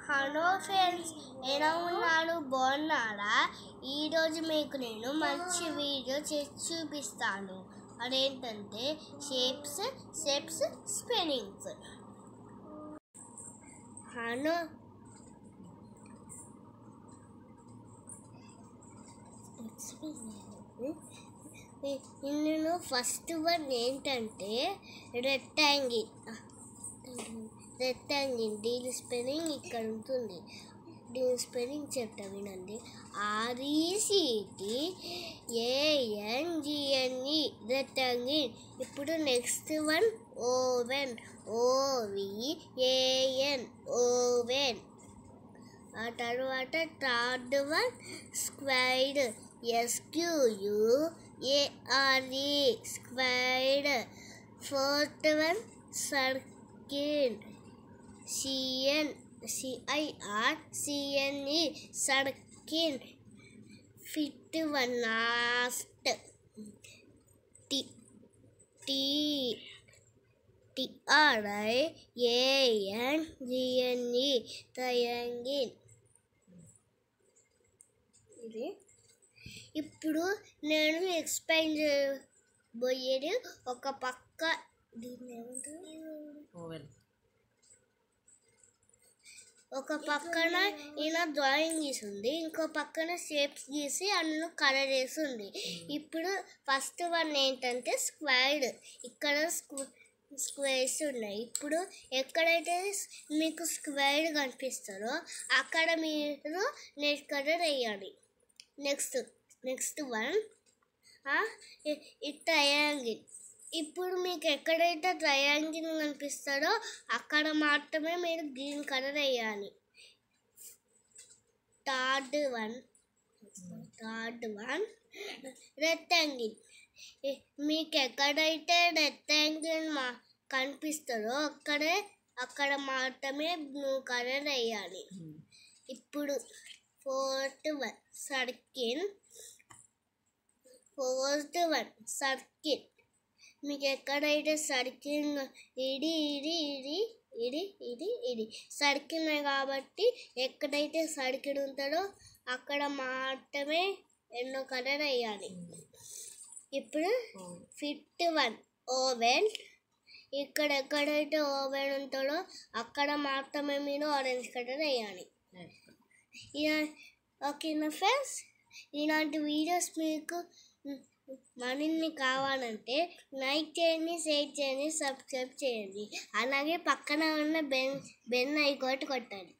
Hello friends, ఎలా ఉన్నారు? బాగున్నారా? ఈరోజు మీకు నేను మంచి వీడియో చేసి చూపిస్తాను. అదేంటంటే షేప్స్, స్పెల్లింగ్స్. హలో ఇందులో ఫస్ట్ వన్ ఏంటంటే రెక్టాంగిల్. దీని స్పెల్లింగ్ ఇక్కడ ఉంటుంది. దీని స్పెల్లింగ్ చెప్తా వినండి. RECTANGLE rectangle. ఇప్పుడు next one oval. OVAN oval. ఆ తర్వాత third one squared. SQUARE squared. Fourth one circle. CIRCLE circle. Fifth one last TRIANGLE triangle. ఇది ఇప్పుడు నేను ఎక్స్ప్లెయిన్ చేయబోయేది ఒక పక్క దీన్ని ఏమంటారు, ఒక పక్కన ఇలా డ్రాయింగ్ గీసింది, ఇంకో పక్కన షేప్స్ గీసి అందులో కలర్ వేసి ఉంది. ఇప్పుడు ఫస్ట్ వన్ ఏంటంటే స్క్వైర్డ్. ఇక్కడ స్క్వేర్స్ ఉన్నాయి. ఇప్పుడు ఎక్కడైతే మీకు స్క్వేర్ కనిపిస్తారో అక్కడ మీరు నెక్స్ట్ కలర్ వేయాలి. నెక్స్ట్ వన్ ఈ ట్రయాంగిల్. ఇప్పుడు మీకు ఎక్కడైతే ట్రయాంగిల్ కనిపిస్తారో అక్కడ మాత్రమే మీరు గ్రీన్ కలర్ వేయాలి. Third one rectangle. మీకు ఎక్కడైతే రెక్టాంగిల్ కనిపిస్తుందో అక్కడ మాత్రమే బ్లూ కలర్ వేయాలి. ఇప్పుడు ఫోర్త్ వన్ సర్కిల్. మీకు ఎక్కడైతే సర్కిల్ ఇది సర్కిల్ కాబట్టి ఎక్కడైతే సర్కిల్ ఉంటుందో అక్కడ మాత్రమే ఎల్లో కలర్ వేయాలి. ఇప్పుడు ఫిఫ్త్ వన్ ఓవెన్. ఇక్కడ ఎక్కడైతే ఓవెన్ ఉంటుందో అక్కడ మాత్రమే మీరు ఆరెంజ్ కలర్ వేయాలి. ఓకేనా ఫ్రెండ్స్? ఇలాంటి వీడియోస్ మీకు మరిన్ని కావాలంటే లైక్ చేయండి, షేర్ చేయండి, సబ్స్క్రైబ్ చేయండి. అలాగే పక్కన ఉన్న బెల్ ఐకాన్ కొట్టండి.